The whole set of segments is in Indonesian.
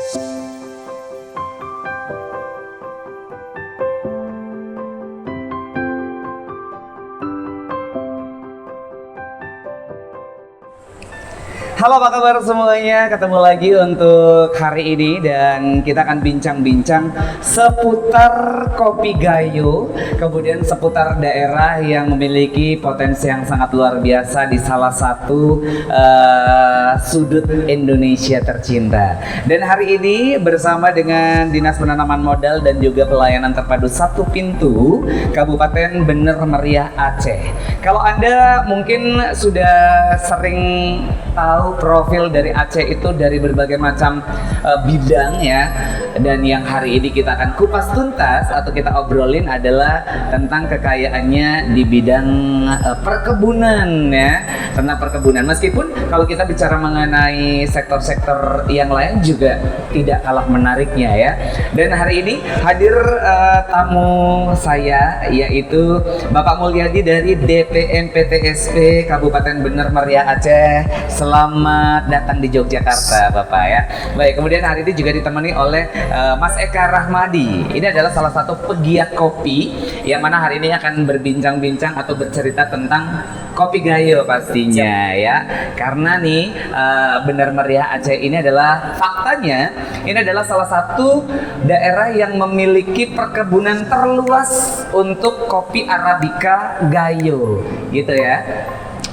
Halo, apa kabar semuanya? Ketemu lagi untuk hari ini dan kita akan bincang-bincang seputar Kopi Gayo, kemudian seputar daerah yang memiliki potensi yang sangat luar biasa di salah satu sudut Indonesia tercinta. Dan hari ini bersama dengan Dinas Penanaman Modal dan juga Pelayanan Terpadu Satu Pintu Kabupaten Bener Meriah Aceh. Kalau Anda mungkin sudah sering tahu profil dari Aceh itu dari berbagai macam bidang ya, dan yang hari ini kita akan kupas tuntas atau kita obrolin adalah tentang kekayaannya di bidang perkebunan ya, tentang perkebunan. Meskipun kalau kita bicara mengenai sektor-sektor yang lain juga tidak kalah menariknya ya. Dan hari ini hadir tamu saya yaitu Bapak Mulyadi dari DPM PTSP Kabupaten Bener Meriah Aceh. Selamat datang di Yogyakarta, Bapak ya. Baik, kemudian hari ini juga ditemani oleh Mas Eka Rahmadi. Ini adalah salah satu pegiat kopi yang mana hari ini akan berbincang-bincang atau bercerita tentang Kopi Gayo pastinya ya. Karena nih Bener Meriah Aceh ini adalah faktanya ini adalah salah satu daerah yang memiliki perkebunan terluas untuk kopi Arabica Gayo gitu ya.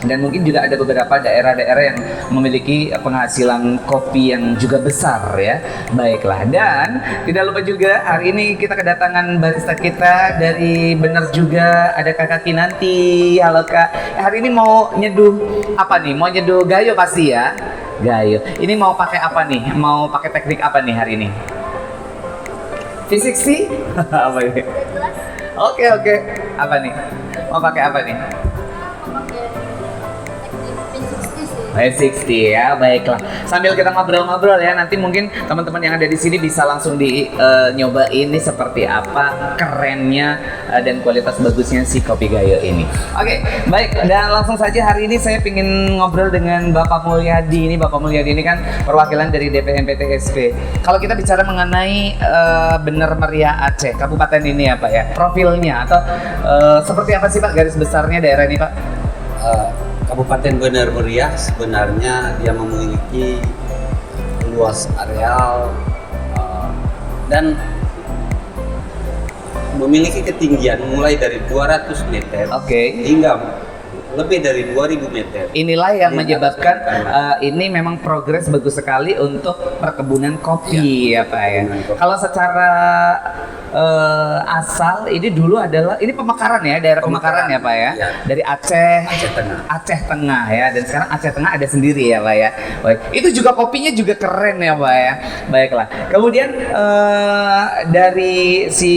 Dan mungkin juga ada beberapa daerah-daerah yang memiliki penghasilan kopi yang juga besar ya. Baiklah, dan tidak lupa juga hari ini kita kedatangan barista kita dari Bener juga, ada Kakak Kinanti. Halo Kak, hari ini mau nyeduh apa nih? Mau nyeduh Gayo pasti ya? Gayo. Ini mau pakai apa nih? Mau pakai teknik apa nih hari ini? V60? Apa ini? Oke. Apa nih? Mau pakai apa nih? V60 ya, baiklah. Sambil kita ngobrol-ngobrol ya, nanti mungkin teman-teman yang ada di sini bisa langsung nyoba ini seperti apa kerennya dan kualitas bagusnya si Kopi Gayo ini. Oke, baik. Dan langsung saja hari ini saya ingin ngobrol dengan Bapak Mulyadi. Ini Bapak Mulyadi ini kan perwakilan dari DPM PTSP. Kalau kita bicara mengenai Bener Meriah Aceh, kabupaten ini ya Pak ya, profilnya atau seperti apa sih Pak garis besarnya daerah ini Pak? Kabupaten Bener Meriah sebenarnya dia memiliki luas areal dan memiliki ketinggian mulai dari 200 meter hingga lebih dari 2000 meter. Inilah yang menyebabkan ini memang progres bagus sekali untuk perkebunan kopi ya Pak ya. Kalau secara asal ini dulu adalah ini pemekaran ya, daerah pemekaran ya Pak ya. Ya. Dari Aceh Tengah. Aceh Tengah ya, dan sekarang Aceh Tengah ada sendiri ya Pak ya. Baik. Itu juga kopinya juga keren ya Pak ya. Baiklah. Kemudian dari si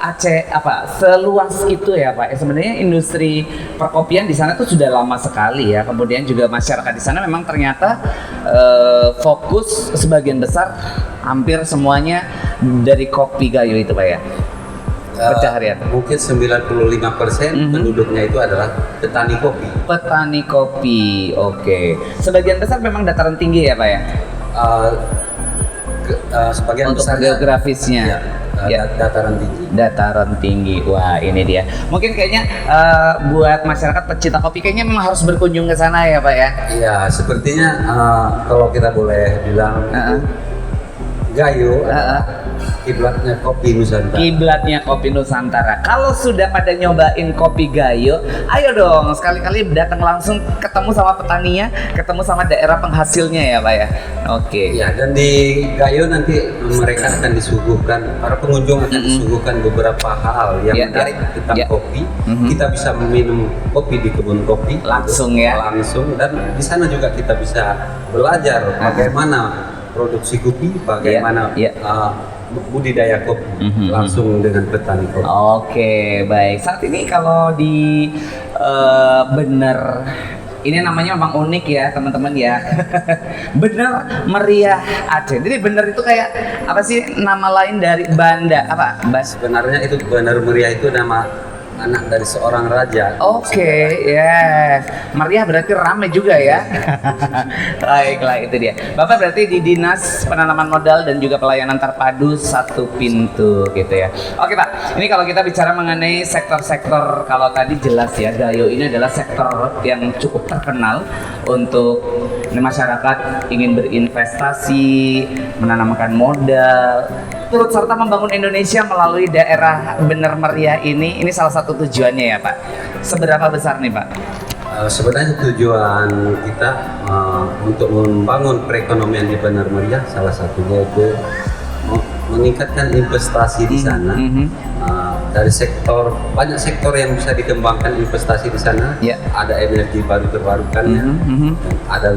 Aceh apa seluas itu ya Pak. Sebenarnya industri perkopian di sana tuh sudah lama sekali ya. Kemudian juga masyarakat di sana memang ternyata fokus sebagian besar hampir semuanya dari Kopi Gayo itu Pak ya. Pencaharian. Mungkin 95% penduduknya itu adalah petani kopi. Petani kopi, oke. Sebagian besar memang dataran tinggi ya Pak ya? Sebagian Untuk besar geografisnya. Ya, dataran tinggi. Dataran tinggi, wah ini dia. Mungkin kayaknya buat masyarakat pecinta kopi kayaknya memang harus berkunjung ke sana ya Pak ya? Iya, sepertinya kalau kita boleh bilang Gayo kiblatnya kopi Nusantara. Kiblatnya kopi Nusantara. Kalau sudah pada nyobain Kopi Gayo, ayo dong sekali-kali datang langsung ketemu sama petaninya, ketemu sama daerah penghasilnya ya Pak ya. Oke. Ya, dan di Gayo nanti mereka akan disuguhkan, para pengunjung akan disuguhkan beberapa hal yang menarik tentang kopi. Kita bisa meminum kopi di kebun kopi langsung ya. Langsung, dan di sana juga kita bisa belajar bagaimana produksi kopi, bagaimana budidaya kopi langsung dengan petani kopi. Oke, baik. Saat ini kalau di Bener, ini namanya memang unik ya teman-teman ya. Bener Meriah Aceh. Jadi Bener itu kayak apa sih nama lain dari Banda apa? Sebenarnya itu Bener Meriah itu nama anak dari seorang raja. Oke, ya. Meriah berarti ramai juga ya. Baiklah, itu dia. Bapak berarti di Dinas Penanaman Modal dan juga Pelayanan Terpadu Satu Pintu gitu ya. Oke Pak, ini kalau kita bicara mengenai sektor-sektor, kalau tadi jelas ya, Gayo ini adalah sektor yang cukup terkenal untuk masyarakat ingin berinvestasi, menanamkan modal, turut serta membangun Indonesia melalui daerah Bener Meriah ini salah satu tujuannya ya Pak. Seberapa besar nih Pak? Sebenarnya tujuan kita untuk membangun perekonomian di Bener Meriah salah satunya itu meningkatkan investasi di sana. Dari sektor, banyak sektor yang bisa dikembangkan investasi di sana. Yeah. Ada energi baru terbarukannya, ada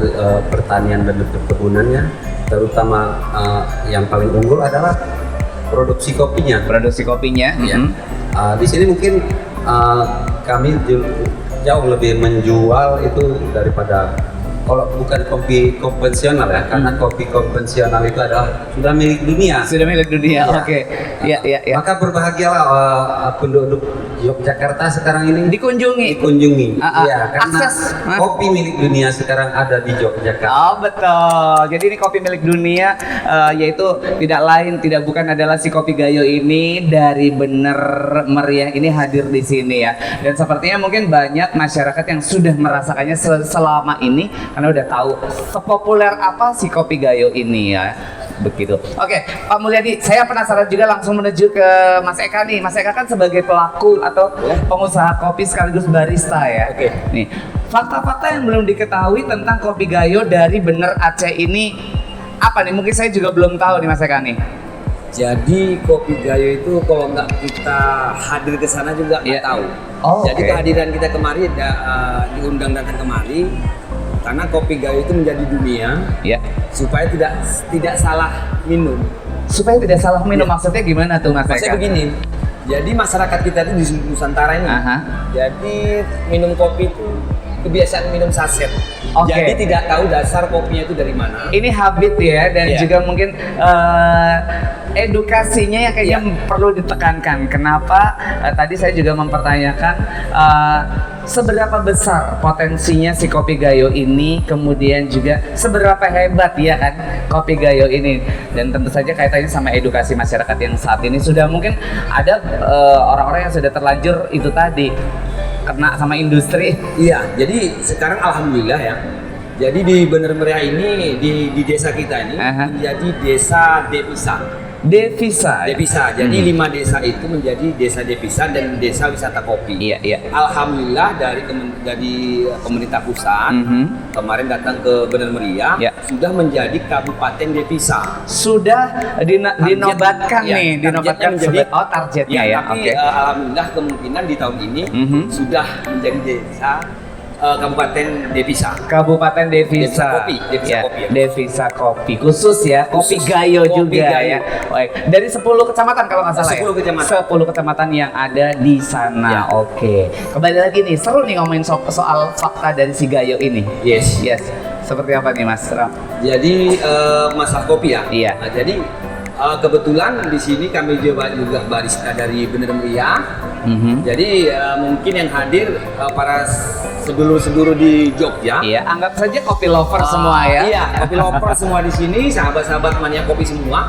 pertanian dan perkebunannya, terutama yang paling unggul adalah produksi kopinya. Produksi kopinya. Ya. Di sini mungkin kami jauh lebih menjual itu daripada kalau bukan kopi konvensional ya, karena kopi konvensional itu adalah sudah milik dunia. Sudah milik dunia. Ya. Oke. Ya. Maka berbahagialah penduduk Yogyakarta sekarang ini Dikunjungi. Ya, karena Akses. kopi milik dunia sekarang ada di Yogyakarta. Oh betul. Jadi ini kopi milik dunia, yaitu tidak bukan adalah si kopi Gayo ini dari Bener Meriah ini hadir di sini ya. Dan sepertinya mungkin banyak masyarakat yang sudah merasakannya selama ini karena udah tahu sepopuler apa si kopi Gayo ini ya. Begitu. Oke, Pak Mulyadi, saya penasaran juga langsung menuju ke Mas Eka nih. Mas Eka kan sebagai pelaku atau pengusaha kopi sekaligus barista ya. Oke. Nih, fakta-fakta yang belum diketahui tentang kopi Gayo dari Bener Aceh ini apa nih? Mungkin saya juga belum tahu nih Mas Eka nih. Jadi kopi Gayo itu kalau nggak kita hadir ke sana juga nggak tahu. Oh, Jadi oke. kehadiran kita kemari diundang datang kemari karena kopi Gayo itu menjadi dunia Ya. supaya tidak salah minum. Supaya tidak salah minum, maksudnya gimana tuh Mas Maksudnya Eka? begini. Jadi masyarakat kita itu di Nusantara ini, Aha. jadi minum kopi itu kebiasaan minum saset. Oke. Jadi tidak tahu dasar kopinya itu dari mana. Ini habit ya, dan Iya. juga mungkin edukasinya yang kayaknya perlu ditekankan. Kenapa tadi saya juga mempertanyakan seberapa besar potensinya si kopi Gayo ini, kemudian juga seberapa hebat ya kan kopi Gayo ini, dan tentu saja kaitannya sama edukasi masyarakat yang saat ini sudah mungkin ada orang-orang yang sudah terlanjur itu tadi kena sama industri. Iya, jadi sekarang alhamdulillah ya. Jadi di Bener Meriah ini di desa kita ini Aha. menjadi desa devisa. Devisa. Devisa. Jadi 5 desa itu menjadi desa devisa dan desa wisata kopi. Iya. Alhamdulillah dari pemerintah pusat kemarin datang ke Bener Meriah Ya. sudah menjadi kabupaten devisa. Sudah dinobatkan Targetnya, nih, dinobatkan targetnya menjadi targetnya ya. Tapi Oke. alhamdulillah kemungkinan di tahun ini sudah menjadi desa kabupaten devisa. Kabupaten Devisa Devisa. kopi, devisa Ya, kopi ya. Devisa kopi khusus ya, kopi Khusus, Gayo kopi juga Gayo. ya. Baik. Dari 10 kecamatan kalau nggak salah 10 ya. kecamatan. 10 kecamatan yang ada di sana. Ya. Oke. Kembali lagi nih, seru nih ngomongin soal fakta dari si Gayo ini. Yes. Seperti apa nih Mas Ram? Jadi masalah kopi ya. Iya. Nah, jadi kebetulan di sini kami juga barista dari Bener Meriah. Jadi mungkin yang hadir para sedulur-sedulur di Jogja. Iya, anggap saja kopi lover semua ya. Iya, kopi lover semua di sini, sahabat-sahabat mania kopi semua.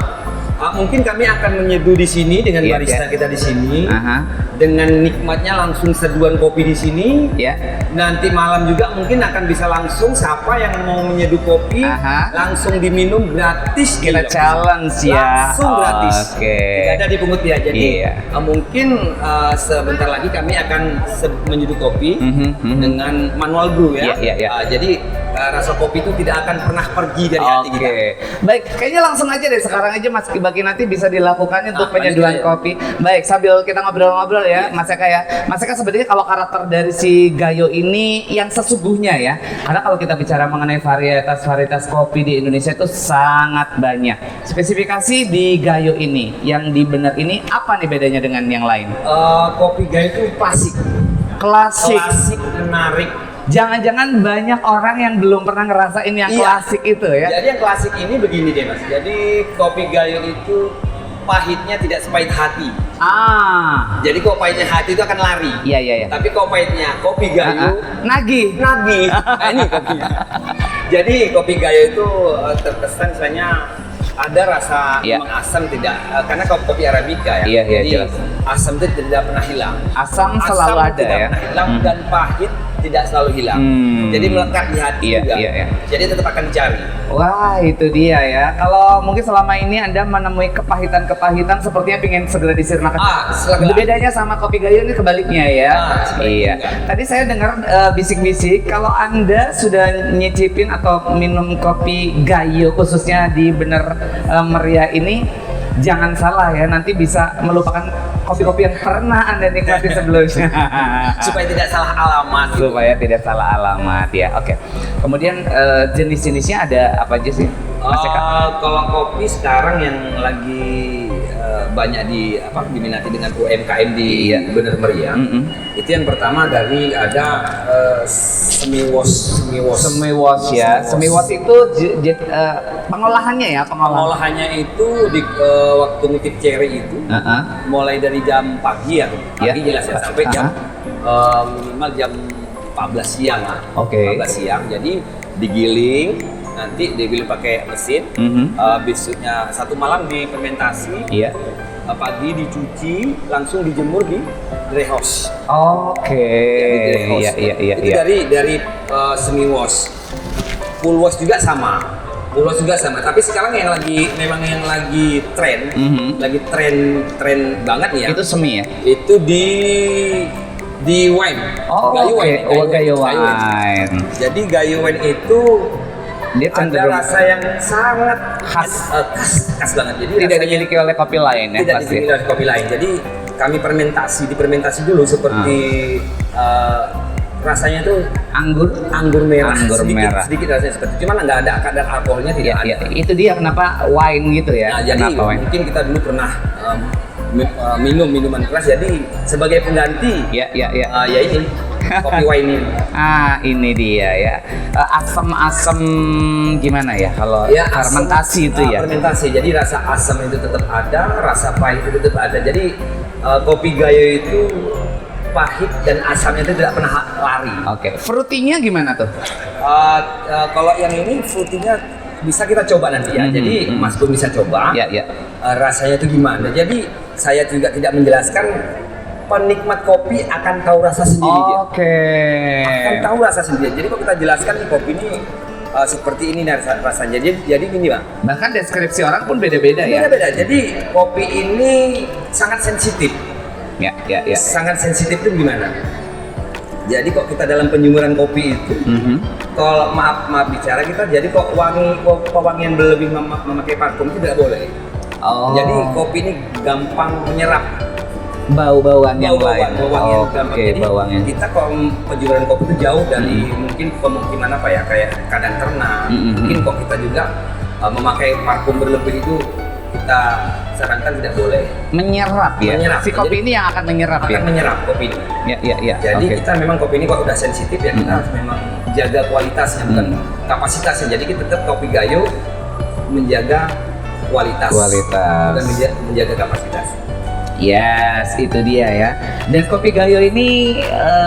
Mungkin kami akan menyeduh di sini dengan Iya, barista iya. kita di sini. Aha. Dengan nikmatnya langsung seduhan kopi di sini. Ya. Nanti malam juga mungkin akan bisa langsung siapa yang mau menyeduh kopi Aha. langsung diminum gratis. Kita di- challenge ya. Langsung gratis. Oke. Tidak ada dipungut ya. Jadi Iya. mungkin sebentar lagi kami akan menyeduh kopi dengan manual brew ya. Iya. Jadi rasa kopi itu tidak akan pernah pergi dari hati kita. Oke, baik. Kayaknya langsung aja deh sekarang aja Mas Bagi nanti bisa dilakukan untuk penyeduhan ya. kopi. Baik, sambil kita ngobrol-ngobrol ya, Mas Eka ya. Mas Eka sebenarnya kalau karakter dari si Gayo ini yang sesungguhnya ya, karena kalau kita bicara mengenai varietas kopi di Indonesia itu sangat banyak. Spesifikasi di Gayo ini, yang di Bener ini apa nih bedanya dengan yang lain? Kopi Gayo itu klasik, Klasik. menarik. Jangan-jangan banyak orang yang belum pernah ngerasain yang Iya. klasik itu ya? Jadi yang klasik ini begini deh Mas. Jadi kopi Gayo itu pahitnya tidak sepahit hati. Jadi Jadi kalau pahitnya hati itu akan lari. iya iya iya. Tapi kalau pahitnya kopi gayo, Nagih. nagih. Nah, ini kopinya. Jadi kopi gayo itu terkesan misalnya ada rasa Iya. emang asam tidak, karena kalau kopi arabica ya. Iya, iya, jadi jelas. asam itu tidak pernah hilang. Asam selalu ada tidak ya. pernah hilang dan pahit tidak selalu hilang. Jadi melekat di hati Iya, juga. iya, iya. Jadi tetap akan dicari. Wah, itu dia ya. Kalau mungkin selama ini Anda menemui kepahitan-kepahitan sepertinya pengen segera disirnakan. silakan. Bedanya sama kopi gayo ini kebaliknya ya. Sebaliknya. Iya. Tadi saya dengar bisik-bisik kalau Anda sudah nyicipin atau minum kopi gayo khususnya di Bener Meriah ini, jangan salah ya, nanti bisa melupakan kopi-kopi yang pernah Anda nikmati sebelumnya. Supaya tidak salah alamat. Supaya tidak salah alamat ya. Oke. Kemudian jenis-jenisnya ada apa aja sih? Mas Eka? Kalau kopi sekarang yang lagi banyak diminati dengan UMKM di Iya. Bener Meriah. Itu yang pertama dari ada semiwos. Semiwos ya. Semiwos itu pengolahannya ya, Pengolahannya itu di waktu ngutip cherry itu mulai dari jam pagi ya, pagi jelas ya, sampai jam minimal jam 14 siang lah. Oke. 14 siang. Jadi digiling, nanti digiling pakai mesin. Besoknya satu malam difermentasi. Iya. Pagi dicuci, langsung dijemur di dry house. Oke. Iya iya iya Itu iya. dari semi wash. Full wash juga sama. Full wash juga sama. Tapi sekarang yang lagi tren, lagi tren banget nih ya. Itu semi ya? Itu di wine. Oh, Gayo oke. wine. Oh, gayo wine. Jadi gayo wine itu Dia ada cenderung rasa yang sangat khas. khas banget. Jadi Tidak rasanya dimiliki oleh kopi lain ya tidak pasti. dimiliki oleh kopi lain. Jadi kami difermentasi dulu seperti rasanya tuh Anggur. anggur merah, Anggur merah. sedikit rasanya seperti. Cuman nggak ada kadar alkoholnya tidak Iya, ada. iya. Itu dia kenapa wine gitu ya? Nah, jadi Kenapa wine? mungkin kita dulu pernah minum minuman keras. Jadi sebagai pengganti Ya, ya, ya. ya ini kopi wine ini. Ini dia ya. Asam-asam gimana ya kalau Asam, fermentasi itu ya? Fermentasi. Jadi rasa asam itu tetap ada, rasa pahit itu tetap ada. Jadi kopi gayo itu pahit dan asamnya itu tidak pernah lari. Oke. Fruitingnya gimana tuh? Kalau yang ini fruitingnya bisa kita coba nanti ya. Jadi Mas Gun bisa coba. Ya, ya. Rasanya itu gimana? Jadi saya juga tidak menjelaskan. Penikmat kopi akan tahu rasa sendiri dia. Oke. Akan tahu rasa sendiri. Jadi kalau kita jelaskan nih kopi ini seperti ini rasanya. Jadi gini Bang. Bahkan deskripsi orang pun beda-beda ya. Beda-beda. Jadi kopi ini sangat sensitif. Ya, ya, ya. Sangat sensitif itu gimana? Jadi kok kita dalam penjemuran kopi itu, kalau maaf bicara kita, jadi kok pewangian berlebih memakai parfum itu tidak boleh. Oh. Jadi kopi ini gampang menyerap bau-bauan yang lain. bau-bauan gampang. Oke, Jadi bauannya. kita kalau penjualan kopi itu jauh dari mungkin pemukiman apa ya, kayak kandang ternak. Mungkin kok kita juga memakai parfum berlebih itu kita sarankan tidak boleh. Menyerap ya. Menyerap. Si kopi ini yang akan menyerap ya. Akan menyerap kopi ini. Ya, ya, ya. Jadi Oke. kita memang kopi ini kalau udah sensitif ya kita harus memang jaga kualitasnya bukan kapasitasnya. Jadi kita tetap kopi gayo menjaga kualitas. Bukan menjaga kapasitas. Yes, itu dia ya. Dan kopi gayo ini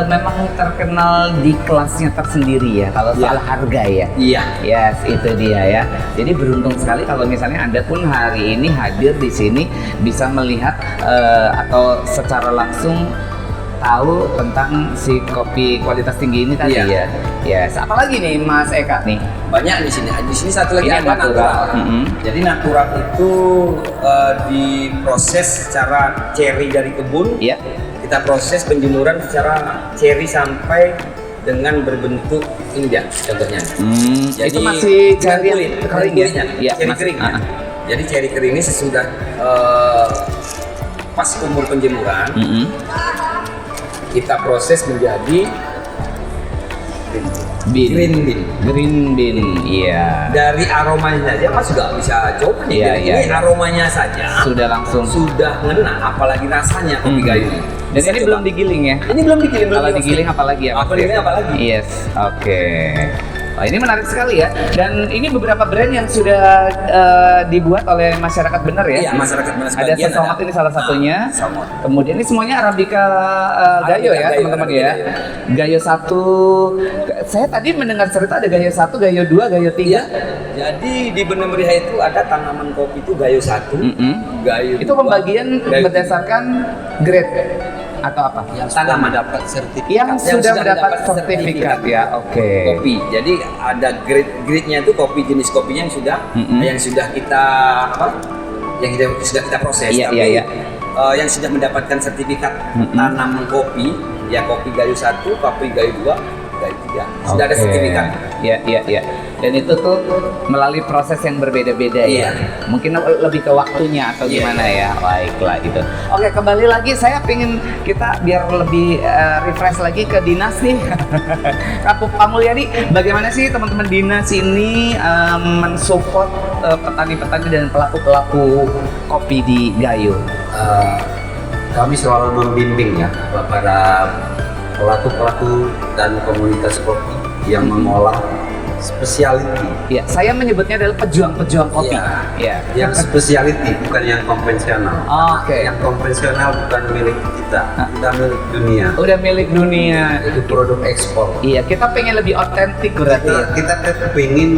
memang terkenal di kelasnya tersendiri ya. Kalau soal harga ya. Iya. Yes, itu dia ya. Jadi beruntung sekali kalau misalnya Anda pun hari ini hadir di sini bisa melihat atau secara langsung tahu tentang si kopi kualitas tinggi ini tadi ya. Yes. Apalagi nih Mas Eka nih? Banyak di sini. Di sini satu lagi Ini ada natural. Jadi natural itu diproses secara cherry dari kebun. Iya. Kita proses penjemuran secara cherry sampai dengan berbentuk ini dia contohnya. Itu masih cherry kulit kering ya? kulitnya. Iya, Cherry masih. kering. Jadi cherry kering ini sesudah pas umur penjemuran kita proses menjadi green bean. Iya. Dari aromanya saja Mas juga bisa coba nih. Iya, Jadi iya, ini iya. aromanya saja Sudah langsung. sudah ngena, apalagi rasanya kopi gayo ini. Dan Bisa ini coba. belum digiling ya? Ini belum digiling. Kalau digiling apalagi ya? Apa digiling apalagi? Yes, oke. Wah, ini menarik sekali ya. Dan ini beberapa brand yang sudah dibuat oleh masyarakat benar ya. Iya, masyarakat benar. Ada Sesomot ini salah satunya. Somot. Kemudian ini semuanya Arabica Gayo ya, Gayo, teman-teman Arabica ya. Gayo 1. Saya tadi mendengar cerita ada Gayo 1, Gayo 2, Gayo 3. Iya. Jadi di Bener Meriah itu ada tanaman kopi itu Gayo 1, Gayo Itu 2, pembagian Gayo berdasarkan grade atau apa? yang tanaman. mendapat sertifikat. Yang sudah mendapat sertifikat ya, oke. Kopi. Jadi ada grade-nya itu kopi, jenis kopinya yang sudah kita sudah kita proses. Iya, Tapi iya, iya. Yang sudah mendapatkan sertifikat tanam kopi, ya kopi Gayo 1, kopi Gayo 2, Gayo 3. Sudah ada Oke. sertifikat. Iya, iya, iya. Dan itu tuh melalui proses yang berbeda-beda ya. Iya. Mungkin lebih ke waktunya atau Iya, gimana ya. Baiklah gitu. Oke, kembali lagi saya pingin kita biar lebih refresh lagi ke Dinas nih. Pak Mulyadi, bagaimana sih teman-teman Dinas ini mensupport petani-petani dan pelaku-pelaku kopi di Gayo? Kami selalu membimbing ya kepada pelaku-pelaku dan komunitas kopi yang mengolah specialty. Ya, saya menyebutnya adalah pejuang-pejuang kopi. Iya. Ya. Yang specialty bukan yang konvensional. Oke. Yang konvensional bukan milik kita, kita milik dunia. Udah milik dunia. Itu produk ekspor. Iya, kita pengen lebih otentik berarti. Kita pengen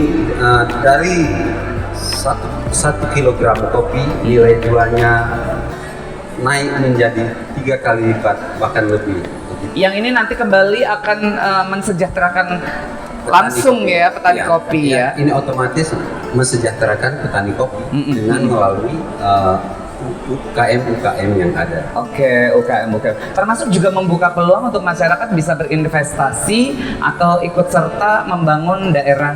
dari satu kilogram kopi nilai jualnya naik menjadi 3 kali lipat bahkan lebih. Yang ini nanti kembali akan mensejahterakan langsung ya petani kopi ya. Ini otomatis mensejahterakan petani kopi dengan melalui UKM yang ada. Oke, UKM. Termasuk juga membuka peluang untuk masyarakat bisa berinvestasi atau ikut serta membangun daerah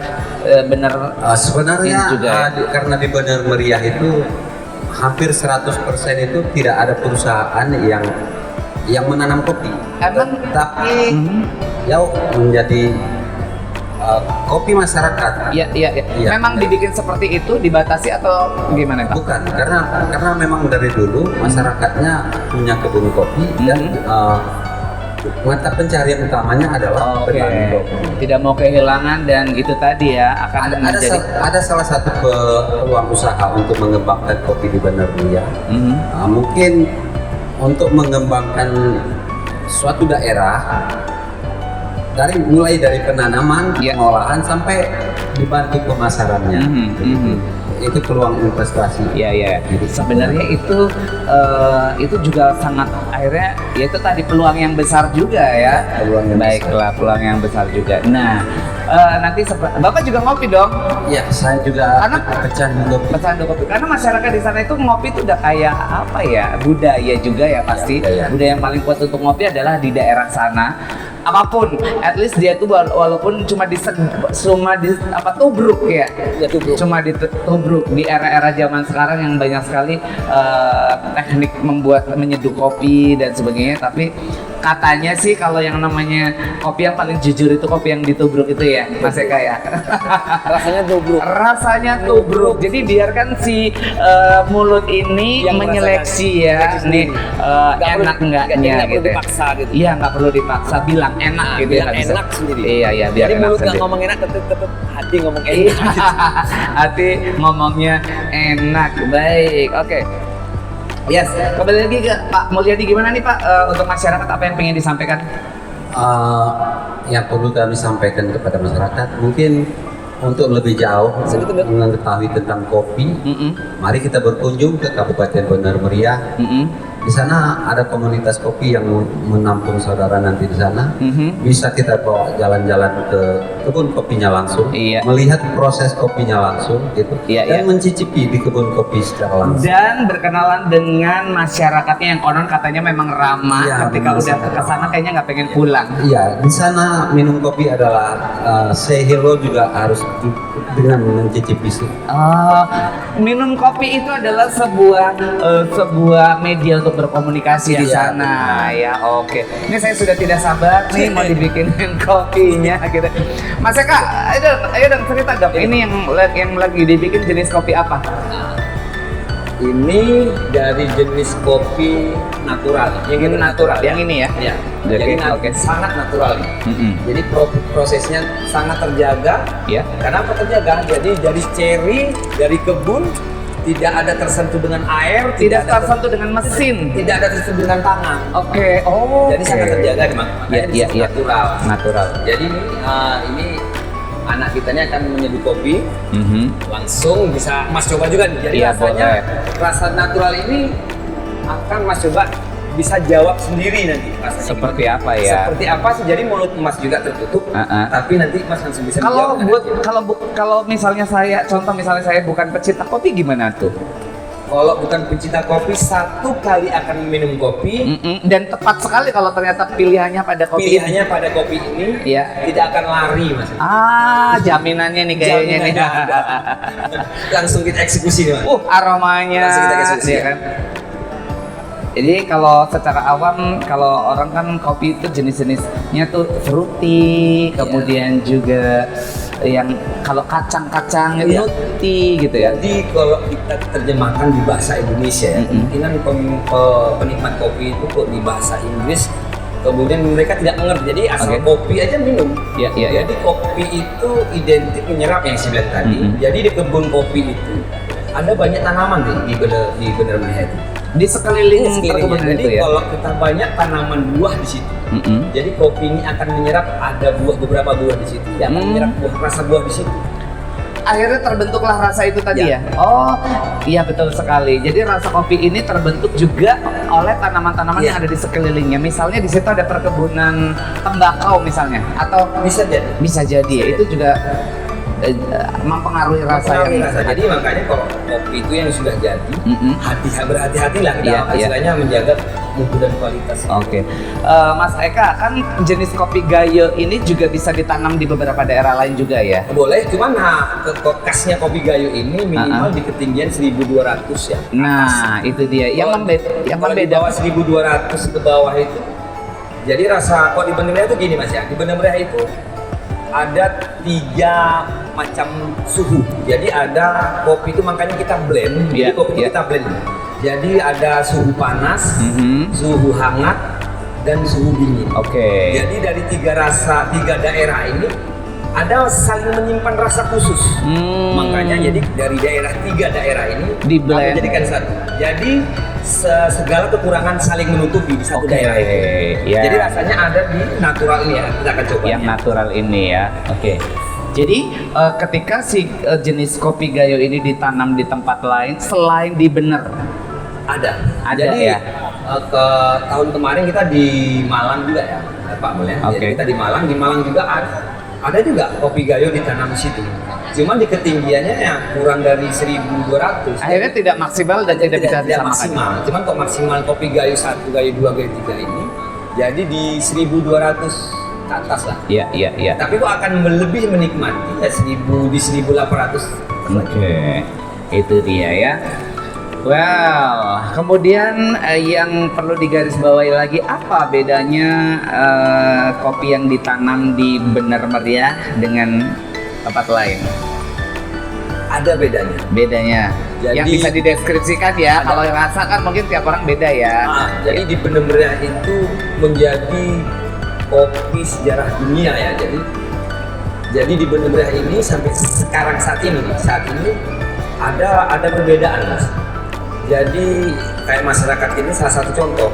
benar. Sebenarnya juga. Karena di Bener Meriah itu hampir 100% itu tidak ada perusahaan yang menanam kopi. Emang Tapi ya menjadi kopi masyarakat. Iya. Iya. Memang dibikin seperti itu, dibatasi atau gimana Pak? Bukan, karena memang dari dulu masyarakatnya punya kebun kopi dan mata pencarian utamanya adalah Oke. petani kopi. Tidak mau kehilangan dan itu tadi ya akan menjadi. Ada salah satu peluang usaha untuk mengembangkan kopi di Bener Meriah. Mungkin untuk mengembangkan suatu daerah mulai dari penanaman, Ya. pengolahan sampai dibantu pemasarannya. Itu peluang investasi. Iya. Sebenarnya itu juga sangat akhirnya ya itu tadi peluang yang besar juga ya. Peluang yang Baiklah, peluang yang besar juga. Nah, nanti Bapak juga ngopi dong. Ya, saya juga Karena- pecandu kopi. Pecandu kopi. Karena masyarakat di sana itu ngopi itu udah kayak apa ya? Budaya juga ya pasti. budaya. Budaya yang paling kuat untuk ngopi adalah di daerah sana. Apapun, at least dia tuh walaupun cuma tubruk ya. Ya, tubruk. Cuma ditubruk di era-era zaman sekarang yang banyak sekali teknik menyeduh kopi dan sebagainya, tapi katanya sih kalau yang namanya kopi yang paling jujur itu kopi yang ditubruk itu ya, Mas Eka ya. Rasanya tubruk. Rasanya tubruk. Jadi biarkan si mulut ini Yang menyeleksi merasakan ya, sendiri. nih Nggak perlu- enak enggaknya nggak perlu gitu. dipaksa gitu. Iya, nggak perlu dipaksa, bilang enak gitu ya. Bilang nggak bisa. enak sendiri. Iya, biar Jadi enak mulut nggak sendiri. ngomong enak, tetap hati ngomong Iya, enak. hati ngomongnya enak. Baik, oke. Yes, kembali lagi ke Pak Mulyadi, gimana nih Pak untuk masyarakat apa yang pengen disampaikan? Yang perlu kami sampaikan kepada masyarakat mungkin untuk lebih jauh mengetahui tentang kopi, mari kita berkunjung ke Kabupaten Bener Meriah. Di sana ada komunitas kopi yang menampung saudara nanti di sana. Bisa kita bawa jalan-jalan ke kebun kopinya langsung, Iya. melihat proses kopinya langsung gitu, Iya, dan iya. mencicipi di kebun kopi secara langsung. Dan berkenalan dengan masyarakatnya yang konon katanya memang ramah. Iya, Ketika benar udah sekali. ke sana kayaknya nggak pengen pulang. Iya, di sana minum kopi adalah say hello juga harus dengan mencicipi sih. Minum kopi itu adalah sebuah media untuk berkomunikasi di Iya, sana ya. Oke, ini saya sudah tidak sabar nih mau dibikinin kopinya gitu. Mas Eka, ayo dong cerita dong. Ini yang lagi dibikin jenis kopi apa? Ini dari jenis kopi natural. Yang Ini natural, yang ini ya? Ya. Oke, Jadi oke. sangat natural. Mm-mm. Jadi prosesnya sangat terjaga. Ya. Kenapa terjaga? Jadi dari cherry dari kebun tidak ada tersentuh dengan air, Tidak ada tersentuh dengan mesin. tidak ada tersentuh dengan tangan. Oke, oh. Jadi sangat terjaga memang. Iya, iya, iya. Natural. Natural. Jadi ini anak kita ini akan menyeduh kopi, Mhm. langsung bisa Mas coba juga nih. Jadi Iya, rasanya boleh. rasa natural ini akan Mas coba bisa jawab sendiri nanti rasanya. Seperti gimana. apa ya? Seperti apa sih? Jadi mulut Mas juga tertutup, tapi nanti Mas langsung bisa Kalau menjawab. buat kalau misalnya misalnya saya bukan pecinta kopi gimana tuh? Kalau bukan pencinta kopi, satu kali akan minum kopi, Dan tepat sekali kalau ternyata pilihannya pada kopi. pilihannya pada kopi ini Iya. tidak akan lari Mas. Jaminannya nih kayaknya nih. Jaminannya ada. Langsung kita eksekusi nih Mas. Aromanya. Langsung kita eksekusi. Iya kan? Jadi kalau secara awam kalau orang kan kopi itu jenis-jenisnya tuh fruity, kemudian juga yang kalau kacang-kacang Iya. nutty gitu ya. Jadi kalau kita terjemahkan di bahasa Indonesia ya, kemungkinan penikmat kopi itu kok di bahasa Inggris kemudian mereka tidak mengerti. Jadi asal Oke. kopi aja minum. Iya, iya, iya. Jadi kopi itu identik menyerap yang saya bilang tadi. Jadi di kebun kopi itu ada banyak tanaman di bener itu. Di sekeliling Sekelilingnya. perkebunan Jadi itu ya. kalau kita banyak tanaman buah di situ. Jadi kopi ini akan menyerap ada beberapa buah di situ. Yang akan menyerap rasa buah di situ. Akhirnya terbentuklah rasa itu tadi Ya. ya. Oh, iya betul sekali. Jadi rasa kopi ini terbentuk juga oleh tanaman-tanaman Ya. yang ada di sekelilingnya. Misalnya di situ ada perkebunan tembakau misalnya, atau Bisa jadi. bisa jadi ya, itu juga mempengaruhi rasa Mempengaruhi yang rasa. Jadi makanya kalau kopi itu yang sudah jadi, berhati-hatilah kita Iya, iya. istilahnya menjaga mutu dan kualitas. Oke, Mas Eka, kan jenis kopi gayo ini juga bisa ditanam di beberapa daerah lain juga ya? Boleh, cuman khasnya kopi gayo ini minimal di ketinggian 1200 ya. Nah, itu dia. Yang Kalau di bawah 1200 ke bawah itu, jadi rasa kok di Bener Meriah itu gini Mas ya, di Bener Meriah itu ada 3 macam suhu. Jadi ada kopi itu makanya kita blend. Jadi Iya, kopi itu iya. kita blend. Jadi ada suhu panas, suhu hangat, dan suhu dingin. Oke. Jadi dari 3 daerah ini ada saling menyimpan rasa khusus. Makanya jadi dari 3 daerah ini Di-blend. kami jadikan satu. Jadi segala kekurangan saling menutupi di satu Oke, daerah itu. ya. Jadi rasanya ada di natural ini ya. Kita akan coba. Yang natural ini ya. Oke. Jadi ketika si jenis kopi gayo ini ditanam di tempat lain selain di Bener, Ada. Ada, Jadi ya? ke tahun kemarin kita di Malang juga ya, Pak Mul ya. Oke. Jadi kita di Malang juga ada juga kopi gayo ditanam di situ. Cuman di ketinggiannya ya kurang dari 1200. akhirnya tidak maksimal dan tidak bisa disamakan. maksimal. Cuman kok maksimal kopi gayo 1, gayo 2, gayo 3 ini jadi di 1200 ke atas lah. Iya, iya, iya. Tapi kok akan lebih menikmati ya di 1800. Oke, itu dia ya. Well, kemudian yang perlu digarisbawahi lagi apa bedanya kopi yang ditanam di Bener Meriah dengan tempat lain? Ada bedanya. Bedanya, Jadi- yang bisa dideskripsikan ya. Ada. Kalau yang rasa kan mungkin tiap orang beda ya. Jadi di Bener Meriah itu menjadi kopi sejarah dunia ya. Jadi di Bener Meriah ini sampai saat ini ada perbedaan Mas. Jadi kayak masyarakat ini salah satu contoh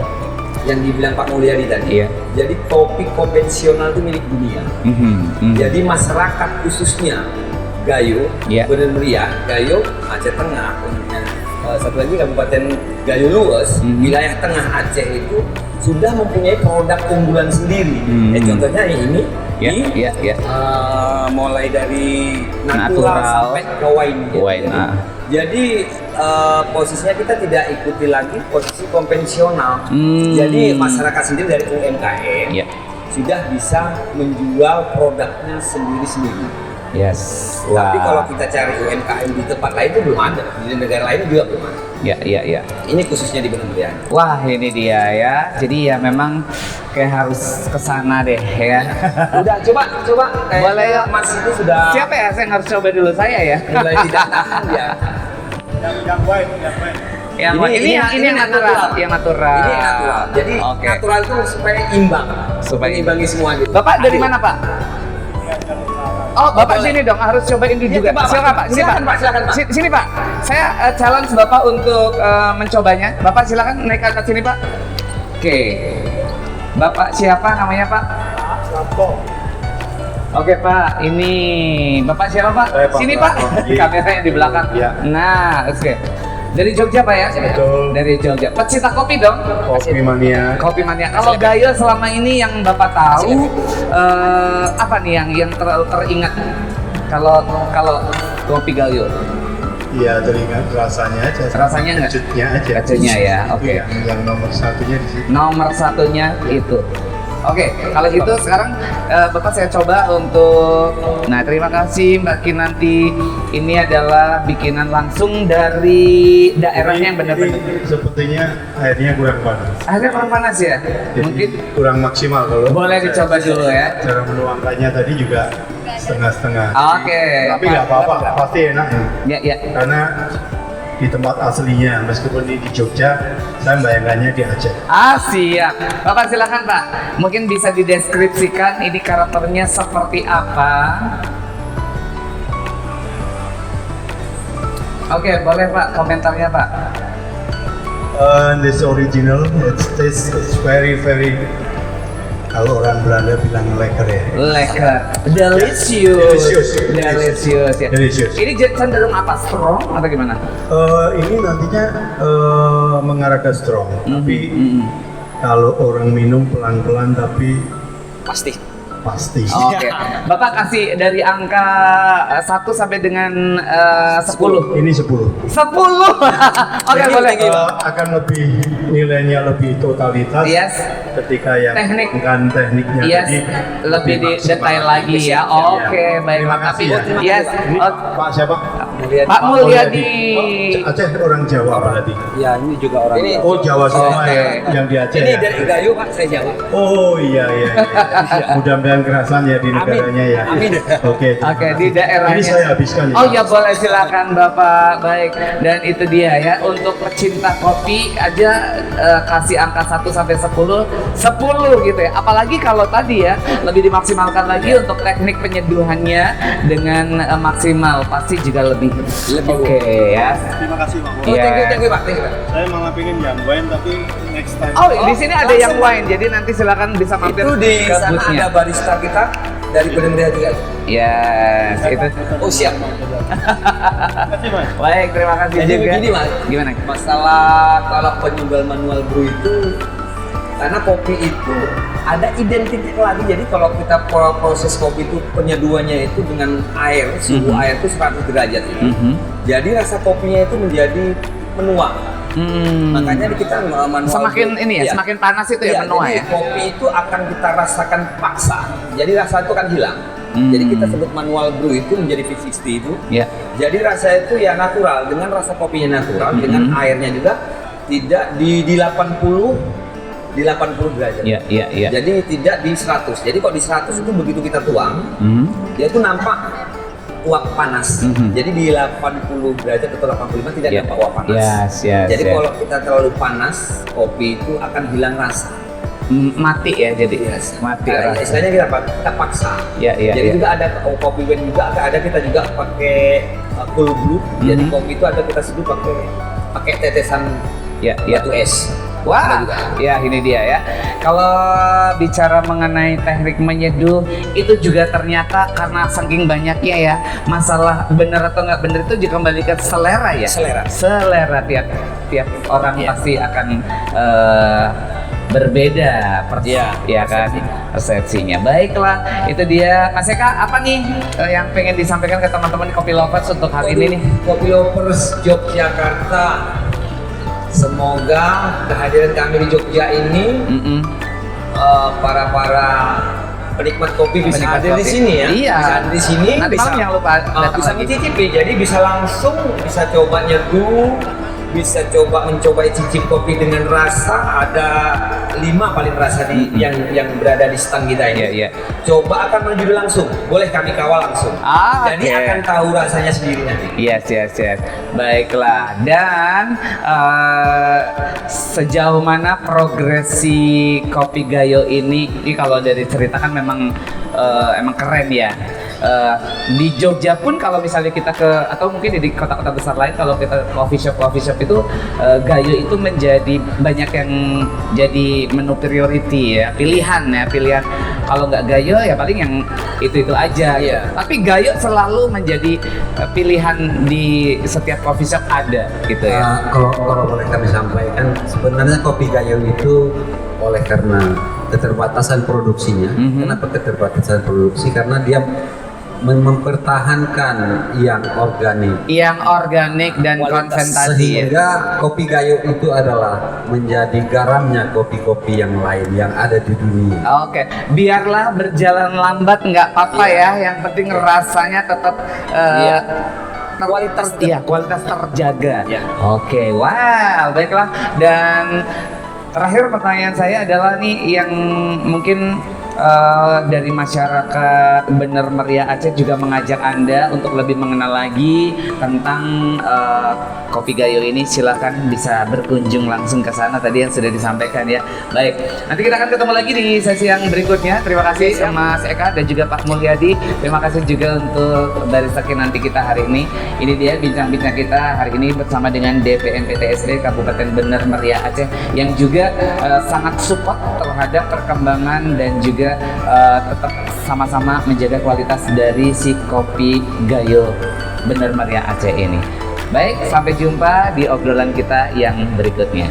yang dibilang Pak Mulyadi tadi. Iya. Jadi kopi konvensional itu milik dunia. Jadi masyarakat khususnya Gayo, Iya. Bener Meriah, Gayo, Aceh Tengah, kemudian satu lagi Kabupaten Gayo Lues, wilayah tengah Aceh itu sudah mempunyai produk unggulan sendiri. Contohnya ini, Iya. mulai dari natural, Natural sampai ke wine. Wine, Jadi posisinya kita tidak ikuti lagi posisi konvensional. Jadi masyarakat sendiri dari UMKM Iya. sudah bisa menjual produknya sendiri-sendiri. Yes. Tapi Wah. kalau kita cari UMKM di tempat lain itu belum ada, di negara lain juga belum ada. Ya. Ini khususnya di Bener Meriah. Wah, ini dia ya. Jadi ya memang kayak harus kesana deh ya. Udah coba. Kayaknya Boleh ya. Mas itu sudah Siapa ya? Saya harus coba dulu saya ya. mulai tidak tahan ya. Ini yang natural, yang natural. Ini yang natural. Jadi Oke. natural itu supaya imbang, Supaya mengimbangi semua gitu. Bapak dari mana, Pak? Oh, Bapak boleh. sini dong, harus cobain dulu Iya, juga. coba, Pak. Silakan, Pak. Sini, Silakan, Pak. Pak. Silakan, Pak. Sini, Pak. Saya challenge Bapak untuk mencobanya. Bapak silakan naik ke atas sini, Pak. Oke. Bapak siapa namanya, Pak? Oke, Pak. Ini Bapak siapa, Pak? Saya Pak Sini, Pak. Pramoji. Kameranya di belakang. Iya. Nah, oke. Dari Jogja, Pak ya? Betul. Dari Jogja. Pecinta kopi dong? Kopi mania. Kopi mania. Kalau Gayo selama ini yang Bapak tahu apa nih yang terlalu teringat kalau kopi Gayo? Iya, teringat rasanya aja. Rasanya nggak? Kecutnya aja. Kecutnya ya, Itu oke. Yang nomor satunya di situ. Nomor satunya itu. Oke, kalau gitu sekarang Bapak saya coba untuk. Nah, terima kasih Mbak Kinanti. Ini adalah bikinan langsung dari daerahnya yang benar-benar. Ini sepertinya airnya kurang panas. Akhirnya kurang panas ya? Jadi Mungkin kurang maksimal kalau. boleh dicoba dulu ya. Cara menuangkannya tadi juga setengah-setengah. Oke. Tapi nggak apa-apa, pasti enak ya. Ya, ya. Karena di tempat aslinya, meskipun ini di Jogja, saya bayangkannya di Aceh. Siap. Bapak silakan Pak. Mungkin bisa dideskripsikan ini karakternya seperti apa? Oke, boleh Pak komentarnya Pak. This original, it's very kalau orang Belanda bilang lekker ya. Lekker, delicious, delicious ya. Delicious. Ini cenderung apa? Strong atau gimana? Ini nantinya mengarah ke strong, tapi Mm-mm. kalau orang minum pelan-pelan tapi Pasti. pasti. Oke, Bapak kasih dari angka 1 sampai dengan 10. Ini 10. 10. Oke, boleh. Akan lebih nilainya lebih totalitas. Yes. Ketika yang Teknik. bukan tekniknya Yes, tadi lebih di maksimal. detail lagi ya. Oke, baik Terima Pak. kasih Tapi ya. yes, Ini oh, Pak siapa? Pak Mulyadi. Oh, Aceh orang Jawa berarti. Ya, ini juga orang Ini- Jawa. Oh Jawa semua Oke. ya, yang di Aceh Ini ya. dari Gayo Pak, saya jawab. Oh iya iya. Mudah-mudahan kerasan ya di negaranya ya. Amin. Oke. Oke, di daerahnya. Ini saya habiskan ya. Oh ya boleh silakan Bapak. Baik. Dan itu dia ya untuk pecinta kopi aja kasih angka 1 sampai 10, 10 gitu ya. Apalagi kalau tadi ya lebih dimaksimalkan lagi untuk teknik penyeduhannya dengan maksimal pasti juga lebih. Oke ya. Terima kasih Pak. Oh, Iya. thank you Pak. Thank you Pak. Saya malah pengen yang wine tapi next time. Oh, di sini ada yang langsung. wine. Jadi nanti silakan bisa mampir Itu di ke sana boothnya. ada barista kita dari Bener juga. Yes, itu. Oh siap. Terima kasih Mas. Baik, terima kasih Jadi juga. begini Mas. Gimana? Masalah kalau penjual manual brew itu karena kopi itu ada identiknya lagi. Jadi kalau kita proses kopi itu penyeduhannya itu dengan air, suhu Mhm. air itu 100 derajat itu. Mhm. Jadi rasa kopinya itu menjadi menuang. Makanya kita manual semakin brew. ini ya, Iya. semakin panas itu ya menua jadi ya. kopi itu akan kita rasakan paksa. Jadi rasa itu akan hilang. Jadi kita sebut manual brew itu menjadi V60 itu. Ya. Jadi rasa itu ya natural dengan rasa kopinya natural dengan airnya juga tidak di 80 derajat. Iya, iya, iya. Jadi tidak di 100. Jadi kalau di 100 itu begitu kita tuang, dia tuh nampak uap panas. Jadi di 80 derajat atau 85 tidak Iya. nampak uap panas. Yes, yes, Jadi yes. kalau kita terlalu panas, kopi itu akan hilang rasa. Mati ya jadi. Mati Nah, rasa. istilahnya kita paksa. Iya, iya, Jadi iya. juga ada kopi blend juga ada kita juga pakai cold brew. Jadi kopi itu ada kita sebut pakai tetesan Ya, ya. batu es. Wah, Ada juga. ya ini dia ya. Kalau bicara mengenai teknik menyeduh itu juga ternyata karena saking banyaknya ya masalah benar atau nggak benar itu juga kembali ke selera ya. Selera tiap orang pasti akan berbeda ya kan persepsinya. Baiklah, itu dia. Mas Eka, apa nih yang pengen disampaikan ke teman-teman Kopi Lovers untuk hari ini nih? Kopi Lovers Yogyakarta. Semoga kehadiran kami di Jogja ini para penikmat kopi bisa Penikmat hadir di kopi. sini ya. Iya. Bisa hadir di sini. Nanti malam jangan lupa datang bisa lagi. mencicipi. Jadi bisa langsung bisa coba nyeduh bisa mencoba cicip kopi dengan rasa ada 5 paling rasa yang berada di stand kita ini. Iya, iya. Coba akan menuju langsung, boleh kami kawal langsung. Jadi oke. akan tahu rasanya sendiri nanti. Yes. Baiklah. Dan sejauh mana progresi Kopi Gayo ini kalau dari cerita kan memang keren ya. Di Jogja pun kalau misalnya kita atau mungkin di kota-kota besar lain kalau kita coffee shop itu Gayo itu menjadi banyak yang jadi menu priority ya, pilihan. Kalau nggak Gayo ya paling yang itu aja. Iya. Tapi Gayo selalu menjadi pilihan di setiap coffee shop ada gitu ya. Kalau boleh kami sampaikan, sebenarnya kopi Gayo itu oleh karena keterbatasan produksinya. Kenapa keterbatasan produksi? Karena dia mempertahankan yang organik dan konsentrasi ya. sehingga kopi Gayo itu adalah menjadi garamnya kopi-kopi yang lain yang ada di dunia. Oke, biarlah berjalan lambat nggak apa-apa ya. Yang penting rasanya tetap kualitas terjaga. Iya. Oke, wow, baiklah. Dan terakhir pertanyaan saya adalah nih yang mungkin dari masyarakat Bener Meriah Aceh juga mengajak Anda untuk lebih mengenal lagi tentang Kopi Gayo ini. Silakan bisa berkunjung langsung ke sana tadi yang sudah disampaikan ya. Baik, nanti kita akan ketemu lagi di sesi yang berikutnya. Terima kasih Mas Eka dan juga Pak Mulyadi. Terima kasih juga untuk Barista Kinanti kita hari ini. Ini dia bincang-bincang kita hari ini bersama dengan DPMPTSD Kabupaten Bener Meriah Aceh yang juga sangat support terhadap perkembangan dan juga tetap sama-sama menjaga kualitas dari si Kopi Gayo Bener Meriah Aceh ini. Baik, sampai jumpa di obrolan kita yang berikutnya.